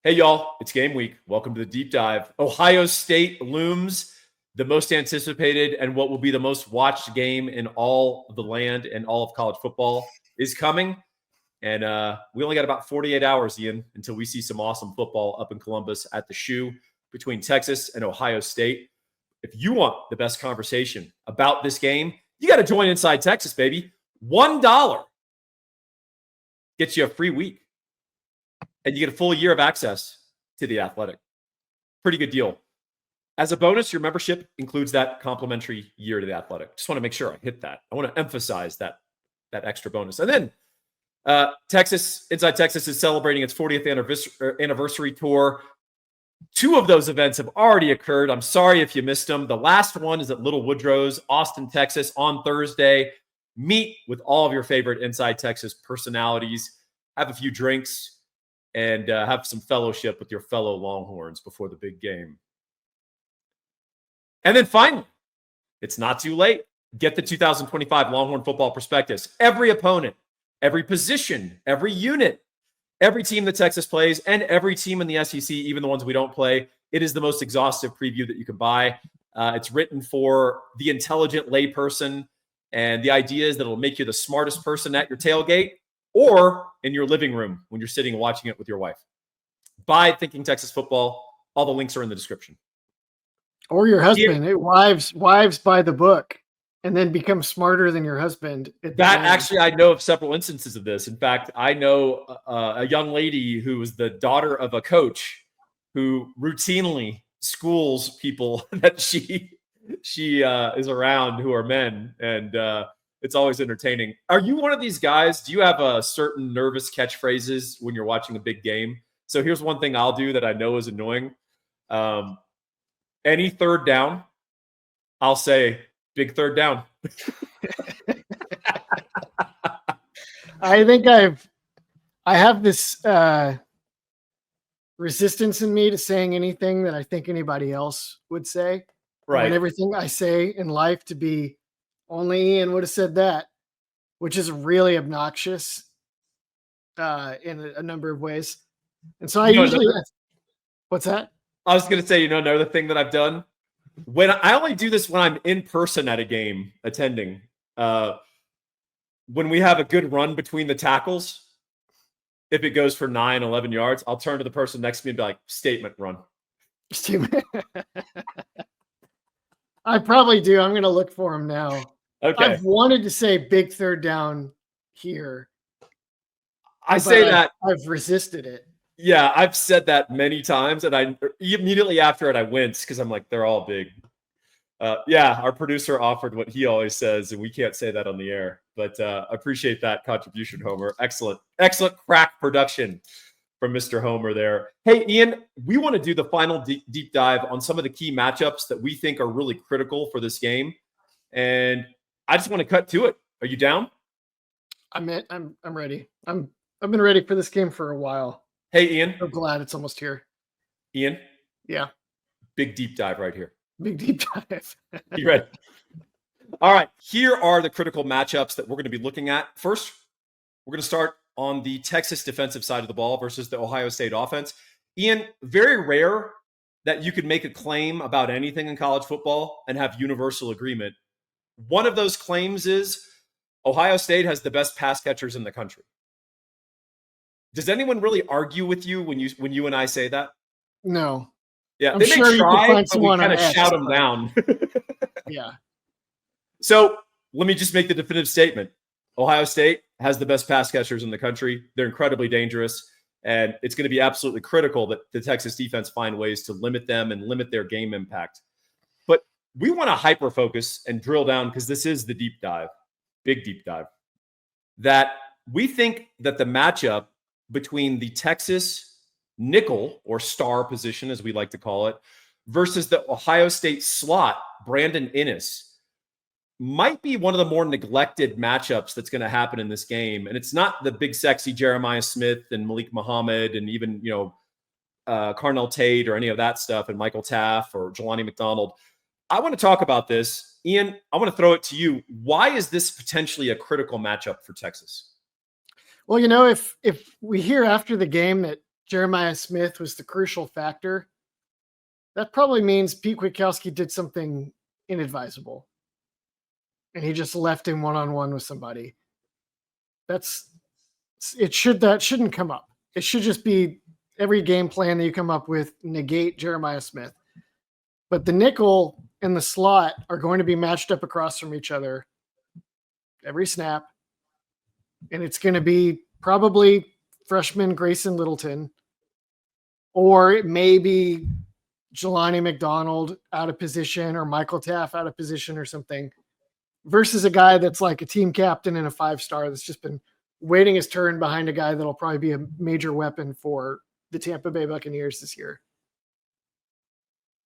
Hey, y'all, it's game week. Welcome to the deep dive. Ohio State looms, the most anticipated and what will be the most watched game in all of the land and all of college football is coming. And we only got about 48 hours, Ian, until we see some awesome football up in Columbus at the Shoe between Texas and Ohio State. If you want the best conversation about this game, you got to join Inside Texas, baby. $1 gets you a free week. And you get a full year of access to The Athletic. Pretty good deal. As a bonus, your membership includes that complimentary year to The Athletic. Just want to make sure I hit that. I want to emphasize that extra bonus. And then Inside Texas is celebrating its 40th anniversary tour. 2 of those events have already occurred. I'm sorry if you missed them. The last one is at Little Woodrow's, Austin, Texas, on Thursday. Meet with all of your favorite Inside Texas personalities. Have a few drinks. And have some fellowship with your fellow Longhorns before the big game. And then finally, it's not too late. Get the 2025 Longhorn Football Prospectus. Every opponent, every position, every unit, every team that Texas plays, and every team in the SEC, even the ones we don't play. It is the most exhaustive preview that you can buy. It's written for the intelligent layperson. And the idea is that it'll make you the smartest person at your tailgate or in your living room when you're sitting and watching it with your wife. Buy Thinking Texas Football. All the links are in the description. Or your husband. Hey, wives buy the book and then become smarter than your husband. Actually, I know of several instances of this. In fact, I know a young lady who is the daughter of a coach who routinely schools people that she is around who are men. And it's always entertaining. Are you one of these guys? Do you have a certain nervous catchphrases when you're watching a big game? So here's one thing I'll do that I know is annoying. Any third down, I'll say, big third down. I think I have this resistance in me to saying anything that I think anybody else would say. Right. And everything I say in life to be only Ian would have said that, which is really obnoxious in a number of ways. And so I usually, what's that? I was going to say, another thing that I've done when I only do this when I'm in person at a game attending, when we have a good run between the tackles, if it goes for 9, 11 yards, I'll turn to the person next to me and be like, statement run. Statement. I probably do. I'm going to look for him now. Okay. I've wanted to say big third down here. I've resisted it. Yeah, I've said that many times, and I immediately after it, I wince because I'm like, they're all big. Our producer offered what he always says, and we can't say that on the air. But appreciate that contribution, Homer. Excellent crack production from Mr. Homer there. Hey, Ian, we want to do the final deep dive on some of the key matchups that we think are really critical for this game, and I just want to cut to it. Are you down? I'm ready. I've been ready for this game for a while. Hey, Ian. I'm glad it's almost here. Ian? Yeah. Big deep dive right here. Big deep dive. You ready? All right. Here are the critical matchups that we're going to be looking at. First, we're going to start on the Texas defensive side of the ball versus the Ohio State offense. Ian, very rare that you could make a claim about anything in college football and have universal agreement. One of those claims is Ohio State has the best pass catchers in the country. Does anyone really argue with you when you and I say that? No. Yeah, I'm they sure may try, but we kind of X, shout them down. Yeah. So let me just make the definitive statement. Ohio State has the best pass catchers in the country. They're incredibly dangerous, and it's going to be absolutely critical that the Texas defense find ways to limit them and limit their game impact. But we want to hyper-focus and drill down, because this is the deep dive, big deep dive, that we think that the matchup between the Texas nickel or star position, as we like to call it, versus the Ohio State slot, Brandon Inniss, might be one of the more neglected matchups that's going to happen in this game. And it's not the big, sexy Jeremiah Smith and Malik Muhammad and even, Carnell Tate or any of that stuff, and Michael Taff or Jelani McDonald. I want to talk about this. Ian, I want to throw it to you. Why is this potentially a critical matchup for Texas? Well, if we hear after the game that Jeremiah Smith was the crucial factor, that probably means Pete Kwiatkowski did something inadvisable. And he just left him one-on-one with somebody. That shouldn't come up. It should just be every game plan that you come up with, negate Jeremiah Smith. But the nickel and the slot are going to be matched up across from each other every snap. And it's going to be probably freshman Grayson Littleton, or it may be Jelani McDonald out of position, or Michael Taff out of position or something, versus a guy that's like a team captain and a 5-star that's just been waiting his turn behind a guy that'll probably be a major weapon for the Tampa Bay Buccaneers this year.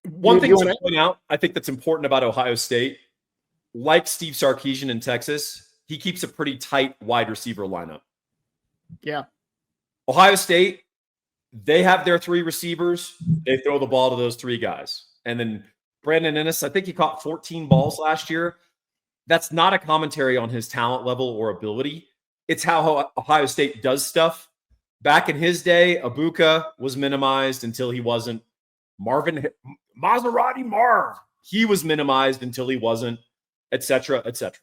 One thing to point out, I think that's important about Ohio State, like Steve Sarkisian in Texas, he keeps a pretty tight wide receiver lineup. Yeah. Ohio State, they have their 3 receivers. They throw the ball to those 3 guys. And then Brandon Ennis, I think he caught 14 balls last year. That's not a commentary on his talent level or ability. It's how Ohio State does stuff. Back in his day, Abuka was minimized until he wasn't. Maserati Marv, he was minimized until he wasn't, et cetera, et cetera.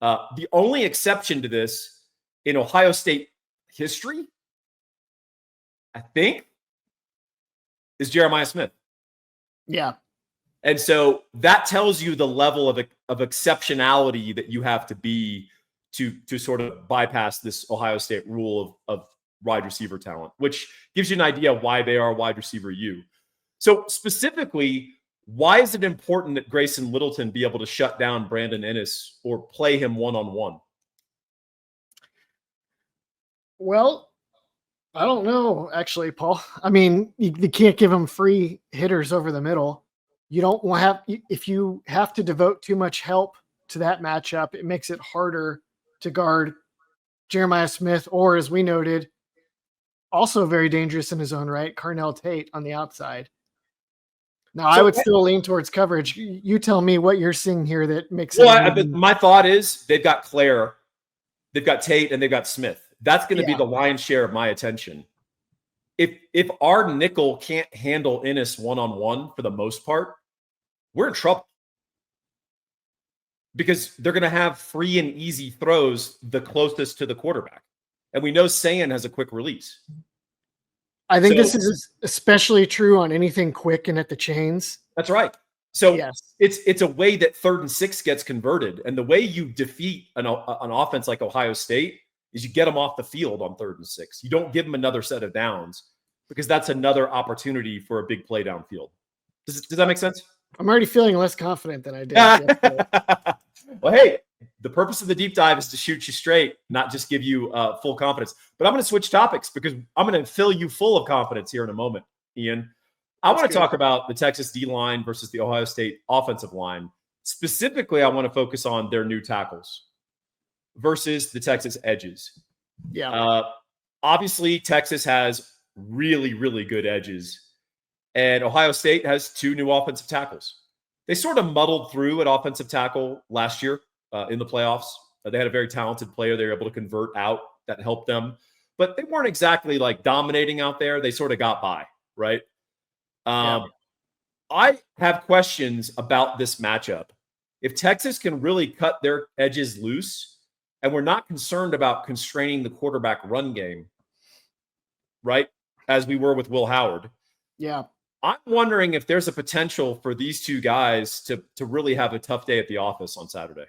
The only exception to this in Ohio State history, I think, is Jeremiah Smith. Yeah. And so that tells you the level of exceptionality that you have to be to sort of bypass this Ohio State rule of wide receiver talent, which gives you an idea of why they are wide receiver U. So specifically, why is it important that Grayson Littleton be able to shut down Brandon Ennis or play him one-on-one? Well, I don't know, actually, Paul. I mean, you can't give him free hitters over the middle. You don't have, if you have to devote too much help to that matchup, it makes it harder to guard Jeremiah Smith, or as we noted, also very dangerous in his own right, Carnell Tate on the outside. Now, I would still lean towards coverage. You tell me what you're seeing here that makes it. My thought is they've got Claire, they've got Tate, and they've got Smith. That's going to be the lion's share of my attention. If our nickel can't handle Ennis one-on-one for the most part, we're in trouble. Because they're going to have free and easy throws the closest to the quarterback. And we know Sayan has a quick release. I think this is especially true on anything quick and at the chains. That's right. So it's a way that 3rd and 6 gets converted. And the way you defeat an offense like Ohio State is you get them off the field on 3rd and 6. You don't give them another set of downs because that's another opportunity for a big play downfield. Does that make sense? I'm already feeling less confident than I did. Well, hey, the purpose of the deep dive is to shoot you straight, not just give you full confidence. But I'm going to switch topics because I'm going to fill you full of confidence here in a moment, Ian. I want to talk about the Texas D-line versus the Ohio State offensive line. Specifically, I want to focus on their new tackles versus the Texas edges. Yeah. Obviously, Texas has really, really good edges. And Ohio State has 2 new offensive tackles. They sort of muddled through at offensive tackle last year in the playoffs. They had a very talented player they were able to convert out that helped them. But they weren't exactly like dominating out there. They sort of got by, right? I have questions about this matchup. If Texas can really cut their edges loose, and we're not concerned about constraining the quarterback run game, right, as we were with Will Howard. Yeah. I'm wondering if there's a potential for these 2 guys to really have a tough day at the office on Saturday.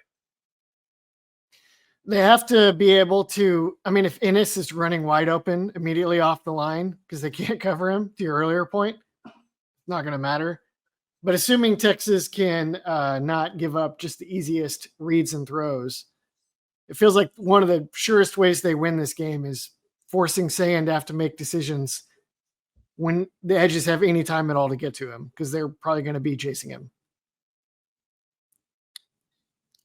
They have to be able to, I mean, if Ennis is running wide open immediately off the line because they can't cover him, to your earlier point, not going to matter. But assuming Texas can not give up just the easiest reads and throws, it feels like one of the surest ways they win this game is forcing Sayan to have to make decisions when the edges have any time at all to get to him, because they're probably going to be chasing him.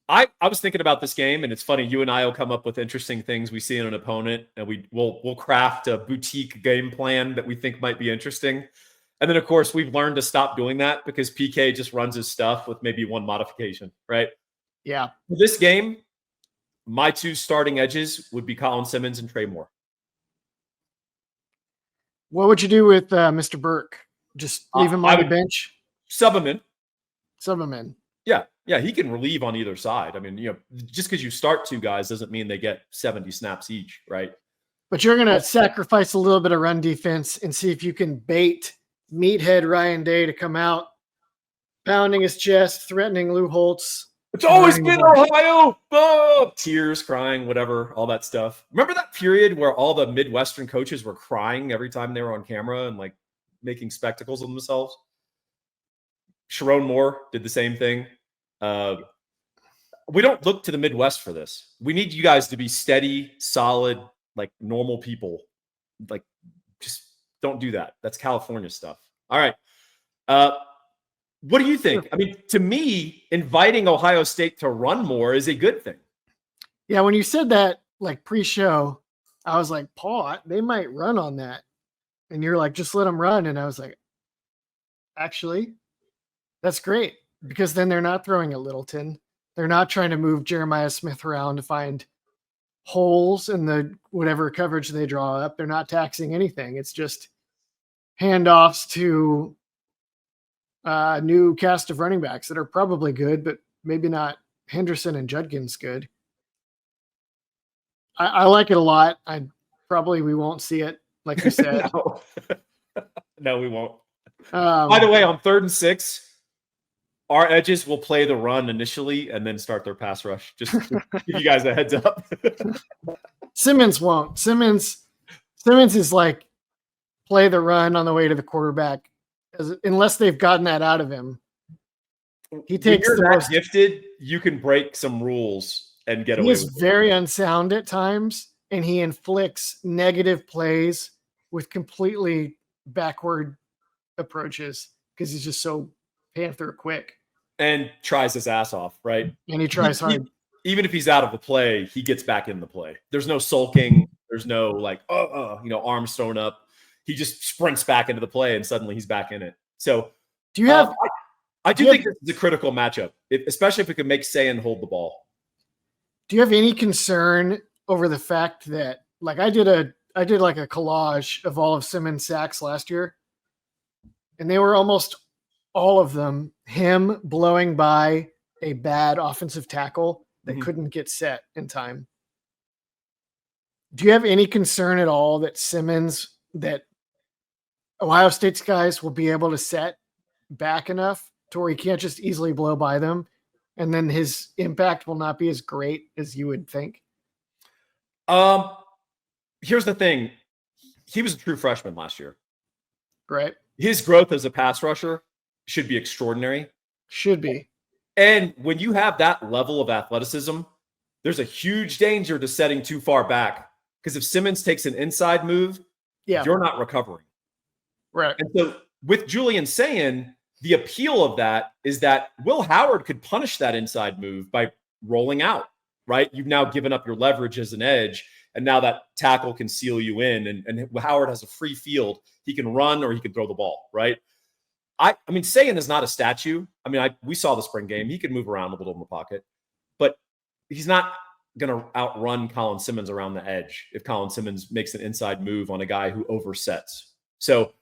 I was thinking about this game, and it's funny. You and I will come up with interesting things we see in an opponent, and we'll craft a boutique game plan that we think might be interesting. And then, of course, we've learned to stop doing that because PK just runs his stuff with maybe one modification, right? Yeah. For this game, my 2 starting edges would be Colin Simmons and Trey Moore. What would you do with Mr. Burke? Just leave him on the bench? Sub him in. Sub him in. Yeah. Yeah. He can relieve on either side. I mean, just because you start two guys doesn't mean they get 70 snaps each, right? But you're going to sacrifice a little bit of run defense and see if you can bait meathead Ryan Day to come out, pounding his chest, threatening Lou Holtz. It's always been Ohio. Oh, tears, crying, whatever, all that stuff. Remember that period where all the Midwestern coaches were crying every time they were on camera and like making spectacles of themselves? Sharon Moore did the same thing. We don't look to the Midwest for this. We need you guys to be steady, solid, like normal people. Like, just don't do that. That's California stuff. All right. What do you think? I mean, to me, inviting Ohio State to run more is a good thing. Yeah, when you said that, like pre-show, I was like, Paul, they might run on that. And you're like, just let them run. And I was like, actually, that's great. Because then they're not throwing at Littleton. They're not trying to move Jeremiah Smith around to find holes in the whatever coverage they draw up. They're not taxing anything. It's just handoffs to a new cast of running backs that are probably good, but maybe not Henderson and Judkins good. I like it a lot. We won't see it, like you said. No, we won't. By the way, on 3rd and 6, our edges will play the run initially and then start their pass rush. Just to give you guys a heads up. Simmons won't. Simmons is like play the run on the way to the quarterback. Unless they've gotten that out of him. He takes when you're that gifted, you can break some rules and get away with it. He is very unsound at times, and he inflicts negative plays with completely backward approaches because he's just so panther quick. And tries his ass off, right? And he tries hard. Even if he's out of the play, he gets back in the play. There's no sulking. There's no like, arms thrown up. He just sprints back into the play and suddenly he's back in it. So do you have, I do think this is a critical matchup, especially if we can make Sayan hold the ball. Do you have any concern over the fact that like I did like a collage of all of Simmons' sacks last year, and they were almost all of them him blowing by a bad offensive tackle that couldn't get set in time. Do you have any concern at all that that Ohio State's guys will be able to set back enough to where he can't just easily blow by them, and then his impact will not be as great as you would think? Here's the thing. He was a true freshman last year. Right. His growth as a pass rusher should be extraordinary. Should be. And when you have that level of athleticism, there's a huge danger to setting too far back. Because if Simmons takes an inside move, you're not recovering. Right. And so with Julian Sayin, the appeal of that is that Will Howard could punish that inside move by rolling out, right? You've now given up your leverage as an edge, and now that tackle can seal you in, and Howard has a free field. He can run or he can throw the ball, right? I mean, Sayin is not a statue. I mean, we saw the spring game. He could move around a little in the pocket, but he's not going to outrun Colin Simmons around the edge if Colin Simmons makes an inside move on a guy who oversets. So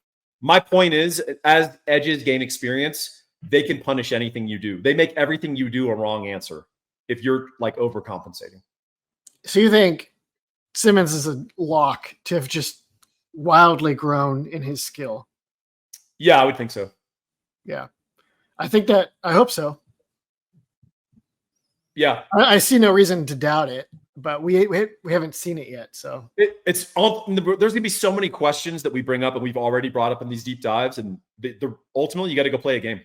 my point is, as edges gain experience, they can punish anything you do. They make everything you do a wrong answer if you're like overcompensating. So you think Simmons is a lock to have just wildly grown in his skill? Yeah, I would think so. Yeah. I hope so. Yeah. I see no reason to doubt it, but we haven't seen it yet. So there's going to be so many questions that we bring up and we've already brought up in these deep dives. And ultimately you got to go play a game.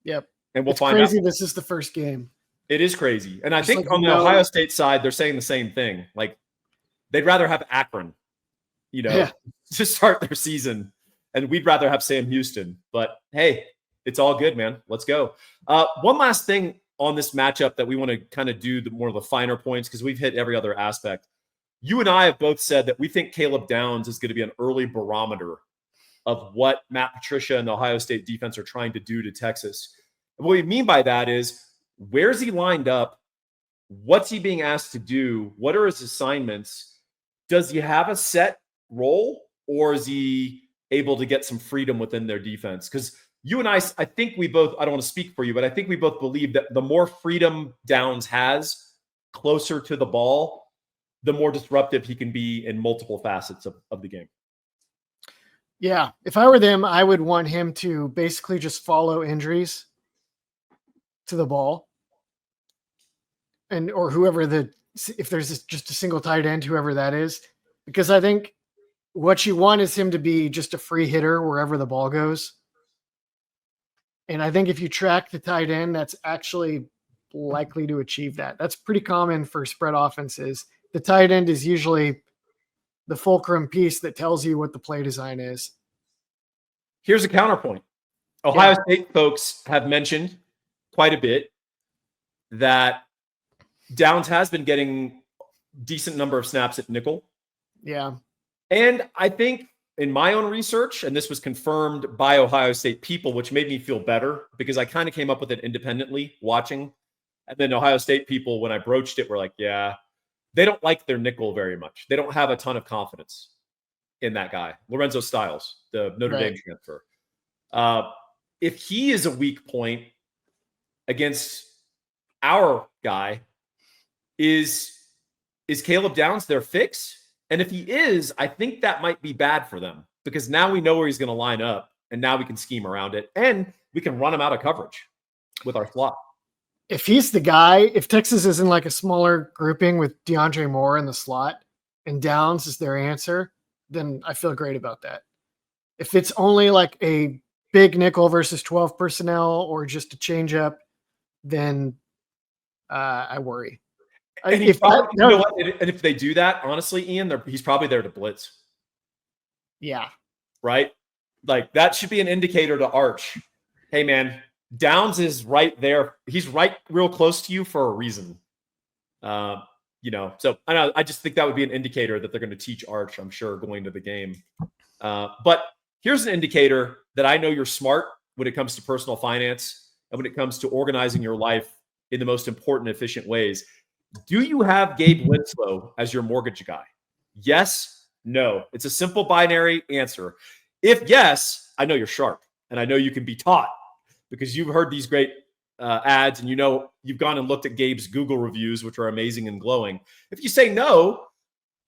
Yep. And we'll find crazy out. This is the first game. It is crazy. And I think on the Ohio State side, they're saying the same thing. Like they'd rather have Akron, to start their season. And we'd rather have Sam Houston. But hey, it's all good, man. Let's go. One last thing on this matchup that we want to kind of do more of the finer points, because we've hit every other aspect. You and I have both said that we think Caleb Downs is going to be an early barometer of what Matt Patricia and the Ohio State defense are trying to do to Texas. And what we mean by that is, where's he lined up? What's he being asked to do? What are his assignments? Does he have a set role, or is he able to get some freedom within their defense. Because you and I think we both, I don't want to speak for you, but I think we both believe that the more freedom Downs has closer to the ball, the more disruptive he can be in multiple facets of the game. Yeah. If I were them, I would want him to basically just follow injuries to the ball. Or whoever if there's just a single tight end, whoever that is, because I think what you want is him to be just a free hitter wherever the ball goes. And I think if you track the tight end, that's actually likely to achieve that. That's pretty common for spread offenses. The tight end is usually the fulcrum piece that tells you what the play design is. Here's a counterpoint. Ohio State folks have mentioned quite a bit that Downs has been getting decent number of snaps at nickel. Yeah. And I think in my own research, and this was confirmed by Ohio State people, which made me feel better because I kind of came up with it independently watching. And then Ohio State people, when I broached it, were like, yeah, they don't like their nickel very much. They don't have a ton of confidence in that guy, Lorenzo Styles, the Notre Dame transfer. If he is a weak point against our guy, is Caleb Downs their fix? And if he is, I think that might be bad for them because now we know where he's going to line up and now we can scheme around it and we can run him out of coverage with our slot. If he's the guy, if Texas is in like a smaller grouping with DeAndre Moore in the slot and Downs is their answer, then I feel great about that. If it's only like a big nickel versus 12 personnel or just a change up, then I worry. And if they do that, honestly, Ian, he's probably there to blitz. Yeah. Right? Like that should be an indicator to Arch. Hey, man, Downs is right there. He's right real close to you for a reason. So I know. I just think that would be an indicator that they're going to teach Arch, I'm sure, going to the game. But here's an indicator that I know you're smart when it comes to personal finance and when it comes to organizing your life in the most important, efficient ways. Do you have Gabe Winslow as your mortgage guy? Yes, no. It's a simple binary answer. If yes, I know you're sharp and I know you can be taught because you've heard these great ads and you've gone and looked at Gabe's Google reviews, which are amazing and glowing. If you say no,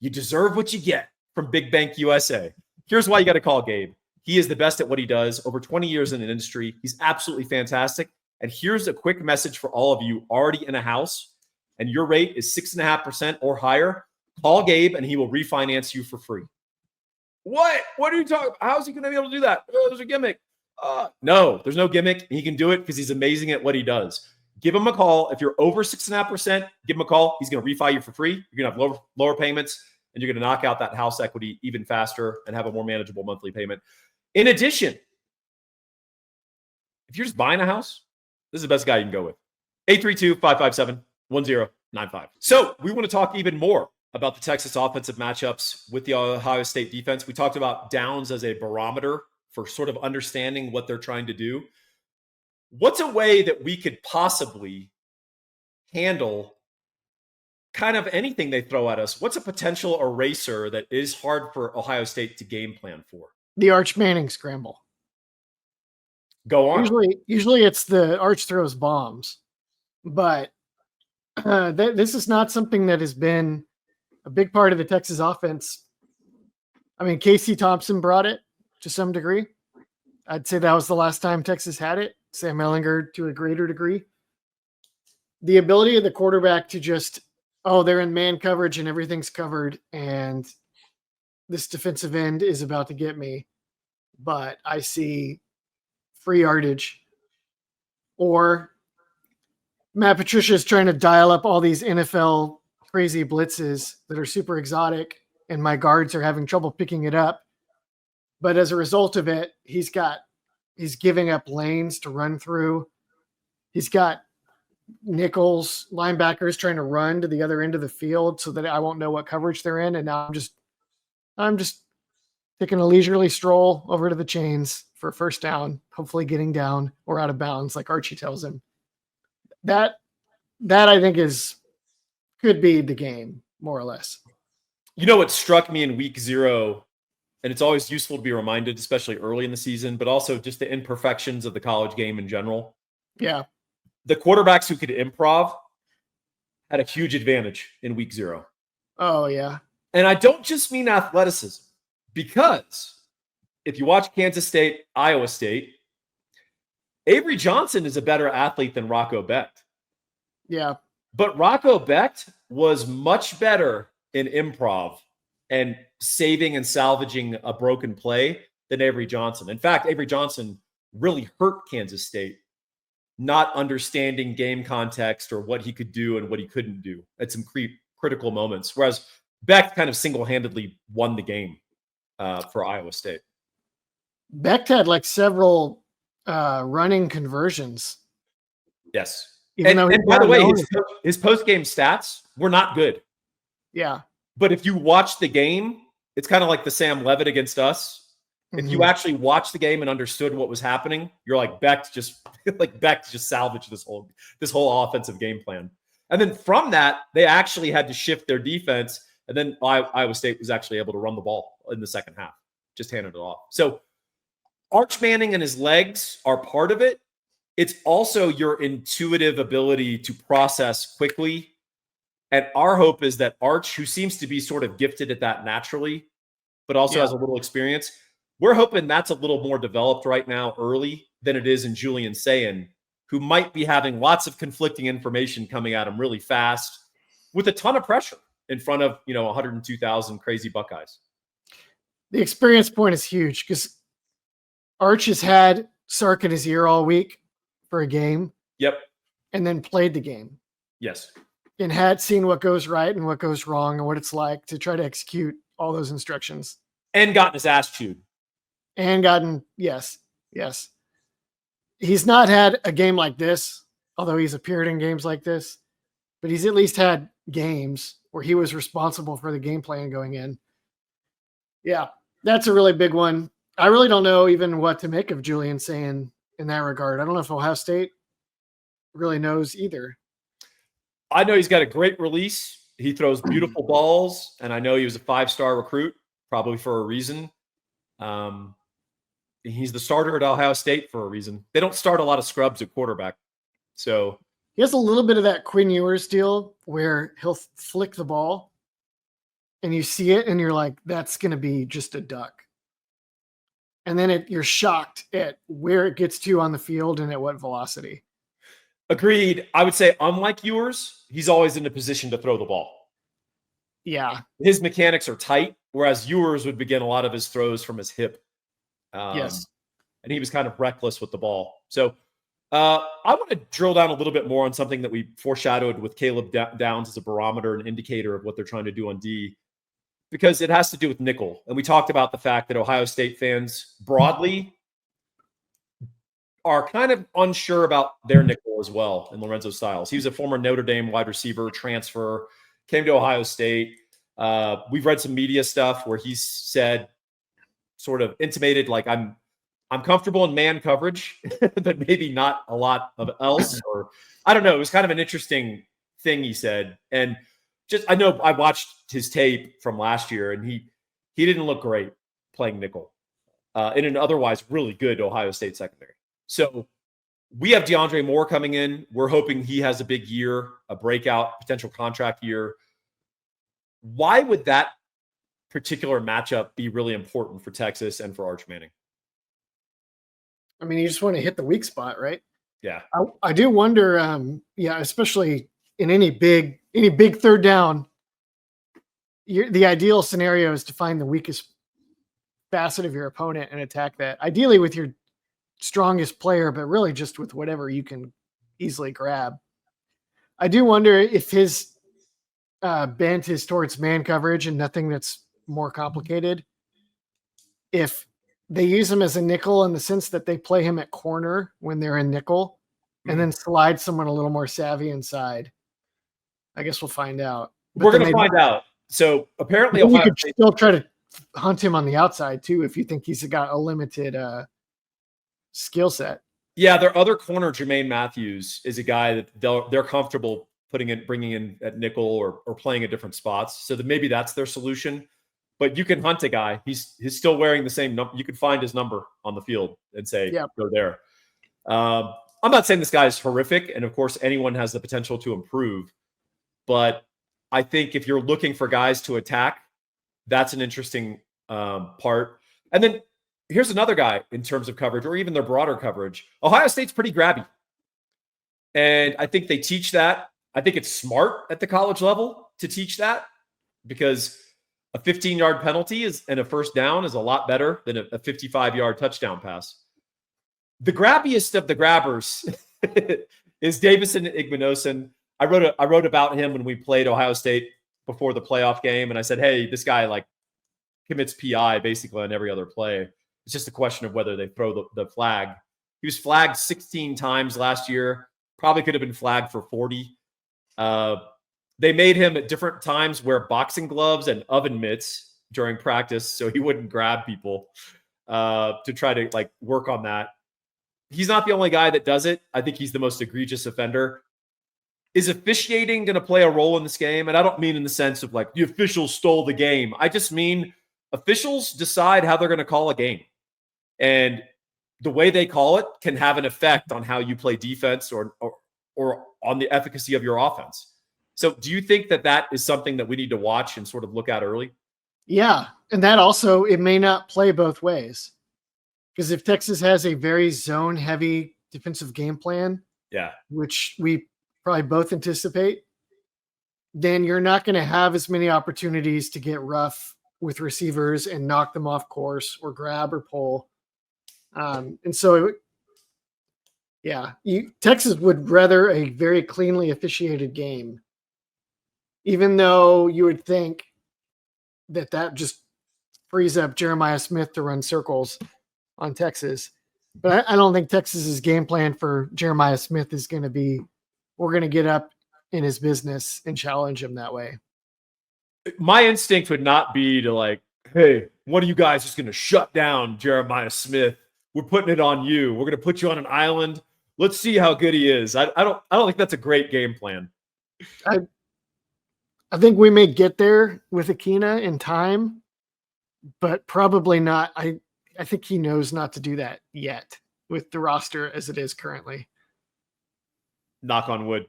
you deserve what you get from Big Bank USA. Here's why you got to call Gabe. He is the best at what he does, over 20 years in an industry. He's absolutely fantastic. And here's a quick message for all of you already in a house and your rate is 6.5% or higher. Call Gabe and he will refinance you for free. What? What are you talking about? How is he going to be able to do that? Oh, there's a gimmick. No, there's no gimmick. He can do it because he's amazing at what he does. Give him a call. If you're over 6.5%, give him a call. He's going to refi you for free. You're going to have lower payments and you're going to knock out that house equity even faster and have a more manageable monthly payment. In addition, if you're just buying a house, this is the best guy you can go with. 832-557-1095. So we want to talk even more about the Texas offensive matchups with the Ohio State defense. We talked about Downs as a barometer for sort of understanding what they're trying to do. What's a way that we could possibly handle kind of anything they throw at us? What's a potential eraser that is hard for Ohio State to game plan for? The Arch Manning scramble. Go on. Usually it's the Arch throws bombs, but this is not something that has been a big part of the Texas offense. I mean, Casey Thompson brought it to some degree. I'd say that was the last time Texas had it. Sam Ehlinger to a greater degree. The ability of the quarterback to just, they're in man coverage and everything's covered and this defensive end is about to get me, but I see free yardage. Or Matt Patricia is trying to dial up all these NFL crazy blitzes that are super exotic and my guards are having trouble picking it up. But as a result of it, he's giving up lanes to run through. He's got nickels, linebackers trying to run to the other end of the field so that I won't know what coverage they're in. And now I'm just taking a leisurely stroll over to the chains for first down, hopefully getting down or out of bounds like Archie tells him. That I think could be the game, more or less. You know what struck me in week 0 and it's always useful to be reminded, especially early in the season, but also just the imperfections of the college game in general. Yeah. The quarterbacks who could improv had a huge advantage in week 0. Oh, yeah. And I don't just mean athleticism, because if you watch Kansas State, Iowa State, Avery Johnson is a better athlete than Rocco Becht. Yeah. But Rocco Becht was much better in improv and saving and salvaging a broken play than Avery Johnson. In fact, Avery Johnson really hurt Kansas State, not understanding game context or what he could do and what he couldn't do at some critical moments. Whereas Becht kind of single-handedly won the game for Iowa State. Becht had like several running conversions. Yes. And by the way, his post-game stats were not good. Yeah. But if you watch the game, it's kind of like the Sam Levitt against us. If you actually watched the game and understood what was happening, you're like, Becht just salvaged this whole offensive game plan. And then from that, they actually had to shift their defense. And then Iowa State was actually able to run the ball in the second half, just handed it off. So Arch Manning and his legs are part of it. It's also your intuitive ability to process quickly. And our hope is that Arch, who seems to be sort of gifted at that naturally, but also has a little experience, we're hoping that's a little more developed right now early than it is in Julian Sayin, who might be having lots of conflicting information coming at him really fast with a ton of pressure in front of, 102,000 crazy Buckeyes. The experience point is huge because Arch has had Sark in his ear all week for a game. Yep. And then played the game. Yes. And had seen what goes right and what goes wrong and what it's like to try to execute all those instructions. And gotten his ass chewed. Yes. He's not had a game like this, although he's appeared in games like this, but he's at least had games where he was responsible for the game plan going in. Yeah, that's a really big one. I really don't know even what to make of Julian Sayin in that regard. I don't know if Ohio State really knows either. I know he's got a great release. He throws beautiful balls, and I know he was a 5-star recruit, probably for a reason. He's the starter at Ohio State for a reason. They don't start a lot of scrubs at quarterback. So he has a little bit of that Quinn Ewers deal where he'll flick the ball and you see it and you're like, that's going to be just a duck. And then you're shocked at where it gets to on the field and at what velocity. Agreed. I would say, unlike Ewers, he's always in a position to throw the ball. Yeah. His mechanics are tight, whereas Ewers would begin a lot of his throws from his hip. Yes. And he was kind of reckless with the ball. So I want to drill down a little bit more on something that we foreshadowed with Caleb Downs as a barometer and indicator of what they're trying to do on D, because it has to do with nickel. And we talked about the fact that Ohio State fans broadly are kind of unsure about their nickel as well in Lorenzo Styles. He was a former Notre Dame wide receiver, transfer, came to Ohio State. We've read some media stuff where he's said, sort of intimated, like, I'm comfortable in man coverage, but maybe not a lot of else. Or I don't know. It was kind of an interesting thing he said. And just, I know I watched his tape from last year and he didn't look great playing nickel in an otherwise really good Ohio State secondary. So we have DeAndre Moore coming in. We're hoping he has a big year, a breakout potential contract year. Why would that particular matchup be really important for Texas and for Arch Manning? I mean, you just want to hit the weak spot, right? Yeah. I do wonder, especially in any big third down, the ideal scenario is to find the weakest facet of your opponent and attack that. Ideally with your strongest player, but really just with whatever you can easily grab. I do wonder if his bent is towards man coverage and nothing that's more complicated. If they use him as a nickel in the sense that they play him at corner when they're in nickel and then slide someone a little more savvy inside. I guess we'll find out. But we're going to find out. So apparently you could still try to hunt him on the outside too if you think he's got a limited skill set. Yeah, their other corner, Jermaine Matthews, is a guy that they're comfortable bringing in at nickel or playing at different spots. So that maybe that's their solution. but you can hunt a guy. He's still wearing the same number. You could find his number on the field and say, go there. I'm not saying this guy is horrific. And of course, anyone has the potential to improve. But I think if you're looking for guys to attack, that's an interesting part. And then here's another guy in terms of coverage or even their broader coverage. Ohio State's pretty grabby. And I think they teach that. I think it's smart at the college level to teach that because a 15-yard penalty and a first down is a lot better than a 55-yard touchdown pass. The grabbiest of the grabbers is Davison Igbinosun. I wrote about him when we played Ohio State before the playoff game, and I said, hey, this guy like commits PI basically on every other play. It's just a question of whether they throw the flag. He was flagged 16 times last year. Probably could have been flagged for 40. They made him at different times wear boxing gloves and oven mitts during practice so he wouldn't grab people to try to like work on that. He's not the only guy that does it. I think he's the most egregious offender. Is officiating going to play a role in this game? And I don't mean in the sense of like the officials stole the game. I just mean officials decide how they're going to call a game. And the way they call it can have an effect on how you play defense or on the efficacy of your offense. So do you think that is something that we need to watch and sort of look at early? Yeah. And that also, it may not play both ways. Because if Texas has a very zone heavy defensive game plan, which we probably both anticipate, then you're not going to have as many opportunities to get rough with receivers and knock them off course or grab or pull. And so, Texas would rather a very cleanly officiated game, even though you would think that just frees up Jeremiah Smith to run circles on Texas. But I don't think Texas's game plan for Jeremiah Smith is going to be, we're going to get up in his business and challenge him that way. My instinct would not be to like, hey, one of you guys is going to shut down Jeremiah Smith. We're putting it on you. We're going to put you on an island. Let's see how good he is. I don't think that's a great game plan. I think we may get there with Akina in time, but probably not. I think he knows not to do that yet with the roster as it is currently. Knock on wood.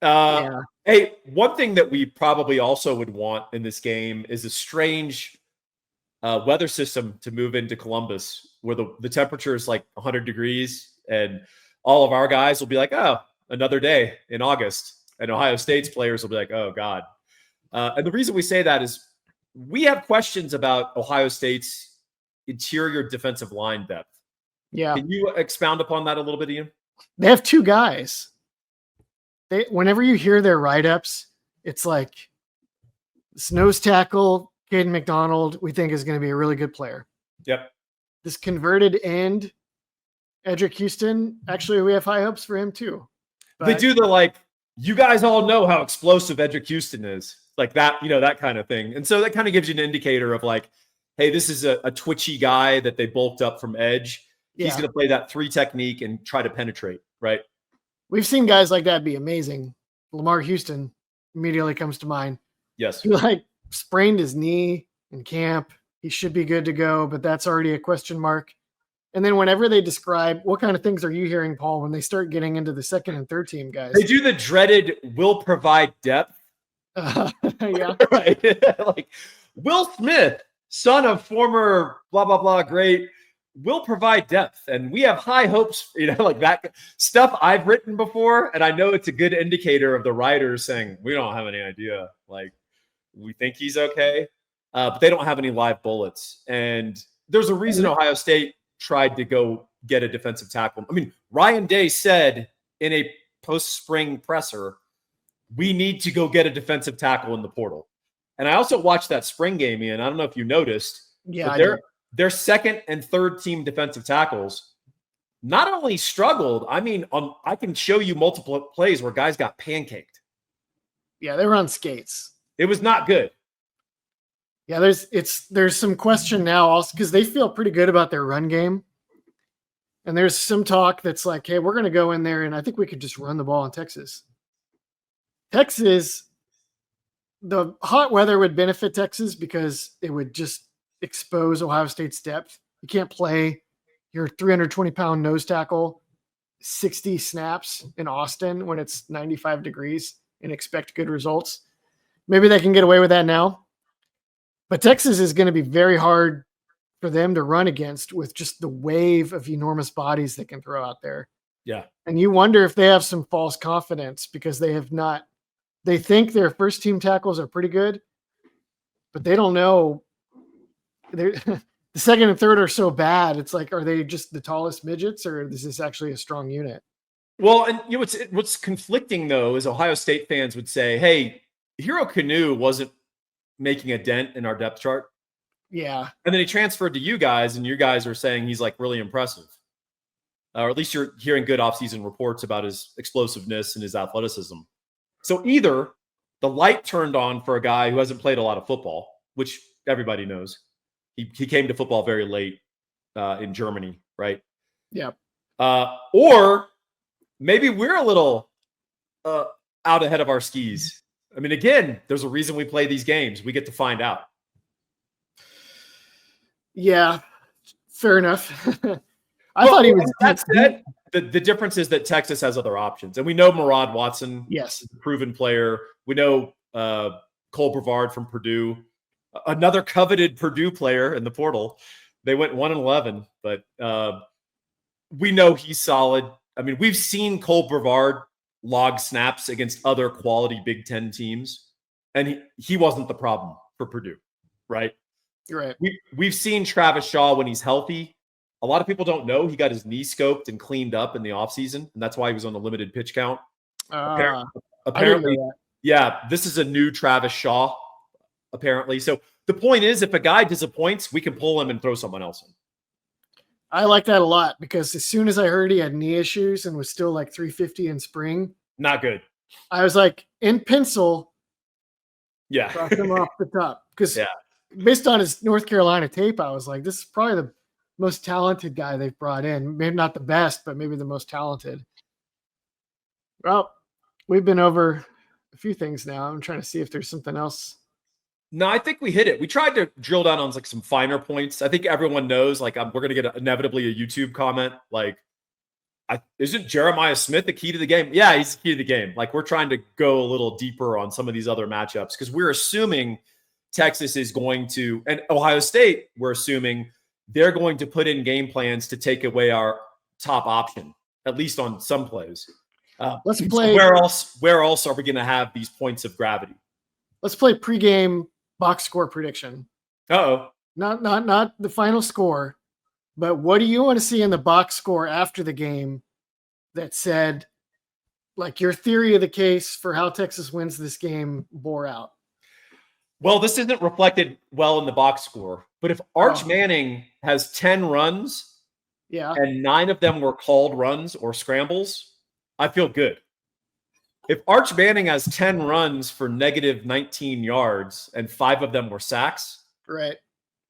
Hey, one thing that we probably also would want in this game is a strange weather system to move into Columbus where the temperature is like 100 degrees and all of our guys will be like, oh, another day in August. And Ohio State's players will be like, oh, God. And the reason we say that is we have questions about Ohio State's interior defensive line depth. Yeah. Can you expound upon that a little bit, Ian? They have two guys. Whenever you hear their write-ups, it's like this nose tackle, Caden McDonald, we think is going to be a really good player. Yep. This converted end, Edric Houston, actually, we have high hopes for him too. But they do the like, you guys all know how explosive Edric Houston is. Like that, that kind of thing. And so that kind of gives you an indicator of like, hey, this is a twitchy guy that they bulked up from edge. He's going to play that 3 technique and try to penetrate, right? We've seen guys like that be amazing. Lamar Houston immediately comes to mind. Yes. He sprained his knee in camp. He should be good to go, but that's already a question mark. And then whenever they describe, what kind of things are you hearing, Paul, when they start getting into the second and third team guys? They do the dreaded will provide depth. Yeah. Right. Like Will Smith, son of former blah, blah, blah, great, will provide depth. And we have high hopes, like that stuff I've written before. And I know it's a good indicator of the writers saying, we don't have any idea. Like, we think he's okay, but they don't have any live bullets. And there's a reason Ohio State tried to go get a defensive tackle. I mean, Ryan Day said in a post-spring presser, we need to go get a defensive tackle in the portal. And I also watched that spring game, Ian. I don't know if you noticed. Yeah, their second and third team defensive tackles not only struggled, I mean, I can show you multiple plays where guys got pancaked. Yeah, they were on skates. It was not good. Yeah, there's some question now also because they feel pretty good about their run game. And there's some talk that's like, hey, we're going to go in there and I think we could just run the ball in Texas. Texas the hot weather would benefit Texas because it would just expose Ohio State's depth. You can't play your 320-pound nose tackle 60 snaps in Austin when it's 95 degrees and expect good results. Maybe they can get away with that now. But Texas is going to be very hard for them to run against with just the wave of enormous bodies they can throw out there. Yeah. And you wonder if they have some false confidence because they have not. They think their first team tackles are pretty good, but they don't know. The second and third are so bad. It's like, are they just the tallest midgets, or is this actually a strong unit? Well, and what's conflicting though is Ohio State fans would say, "Hey, Hero Canoe wasn't making a dent in our depth chart." Yeah, and then he transferred to you guys, and you guys are saying he's like really impressive, or at least you're hearing good offseason reports about his explosiveness and his athleticism. So either the light turned on for a guy who hasn't played a lot of football, which everybody knows. He came to football very late in Germany, right? Yeah. Or maybe we're a little out ahead of our skis. I mean, again, there's a reason we play these games. We get to find out. Yeah, fair enough. I thought he was. That said, the difference is that Texas has other options. And we know Murad Watson, yes, is a proven player. We know Cole Brevard from Purdue, another coveted Purdue player in the portal. They went 1-11, but we know he's solid. I mean, we've seen Cole Brevard log snaps against other quality Big Ten teams, and he wasn't the problem for Purdue, right? You're right. We've seen Travis Shaw when he's healthy. A lot of people don't know he got his knee scoped and cleaned up in the offseason, and that's why he was on the limited pitch count. Apparently, yeah, this is a new Travis Shaw, apparently. So the point is, if a guy disappoints, we can pull him and throw someone else in. I like that a lot because as soon as I heard he had knee issues and was still like 350 in spring, not good. I was like, in pencil, yeah, cross him off the top. Because based on his North Carolina tape, I was like, this is probably the most talented guy they've brought in. Maybe not the best, but maybe the most talented. Well, we've been over a few things now. I'm trying to see if there's something else. No, I think we hit it. We tried to drill down on like some finer points. I think everyone knows, like, we're going to get inevitably a YouTube comment. Like, isn't Jeremiah Smith the key to the game? Yeah, he's the key to the game. Like, we're trying to go a little deeper on some of these other matchups because we're assuming Texas is going to, and Ohio State, we're assuming they're going to put in game plans to take away our top option, at least on some plays. Let's play. So where else are we going to have these points of gravity? Let's play pregame box score prediction. Uh-oh. Not the final score, but what do you want to see in the box score after the game that said, like, your theory of the case for how Texas wins this game bore out? Well, this isn't reflected well in the box score, but if Arch Manning has 10 runs and 9 of them were called runs or scrambles, I feel good. If Arch Manning has 10 runs for negative 19 yards and 5 of them were sacks, right,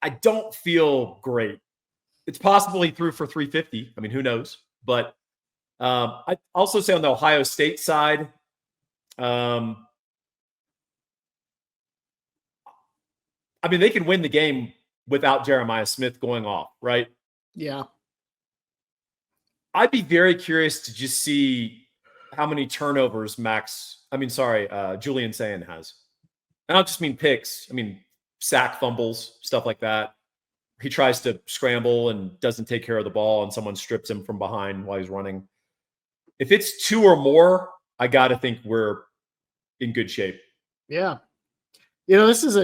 I don't feel great. It's possible he threw for 350. I mean, who knows? But I also say on the Ohio State side, I mean, they can win the game without Jeremiah Smith going off, right? Yeah. I'd be very curious to just see how many turnovers Julian Sayin has. And I don't just mean picks. I mean, sack fumbles, stuff like that. He tries to scramble and doesn't take care of the ball, and someone strips him from behind while he's running. If it's 2 or more, I got to think we're in good shape. Yeah. You know, this is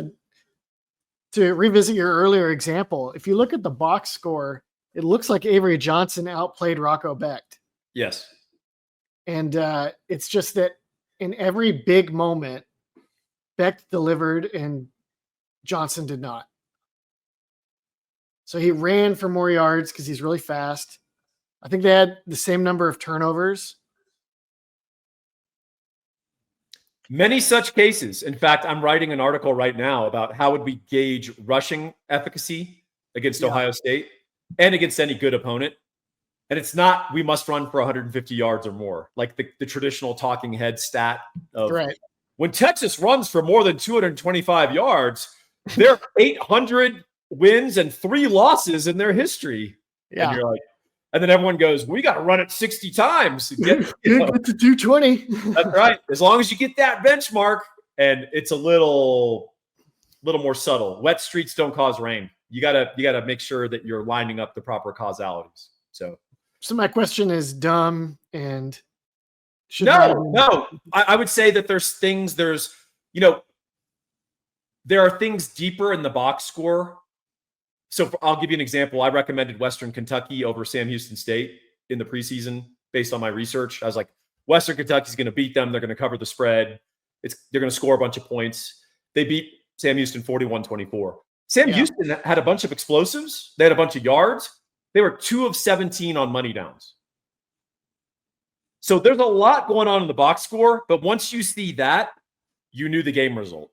to revisit your earlier example. If you look at the box score, it looks like Avery Johnson outplayed Rocco Becht. Yes. And it's just that in every big moment, Becht delivered and Johnson did not. So he ran for more yards because he's really fast. I think they had the same number of turnovers. Many such cases. In fact, I'm writing an article right now about how would we gauge rushing efficacy against Ohio State and against any good opponent. And it's not, we must run for 150 yards or more, like the traditional talking head stat of When Texas runs for more than 225 yards, they're 800 wins and 3 losses in their history. Yeah. And you're like, and then everyone goes, we got to run it 60 times to get to 220. That's right. As long as you get that benchmark, and it's a little more subtle. Wet streets don't cause rain. You gotta make sure that you're lining up the proper causalities. So my question is dumb and no. I would say that there are things deeper in the box score. So I'll give you an example. I recommended Western Kentucky over Sam Houston State in the preseason based on my research. I was like, Western Kentucky's going to beat them. They're going to cover the spread. They're going to score a bunch of points. They beat Sam Houston 41-24. Sam Houston had a bunch of explosives. They had a bunch of yards. They were 2 of 17 on money downs. So there's a lot going on in the box score, but once you see that, you knew the game result.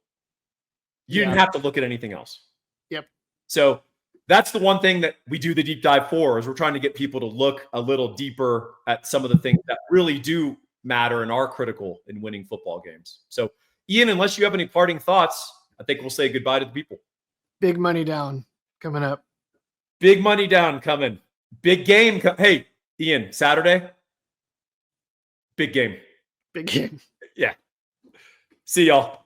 You didn't have to look at anything else. Yep. So that's the one thing that we do the deep dive for, is we're trying to get people to look a little deeper at some of the things that really do matter and are critical in winning football games. So, Ian, unless you have any parting thoughts, I think we'll say goodbye to the people. Big money down coming up. Big money down coming. Big game. Hey, Ian, Saturday. Big game. Big game. Yeah. See y'all.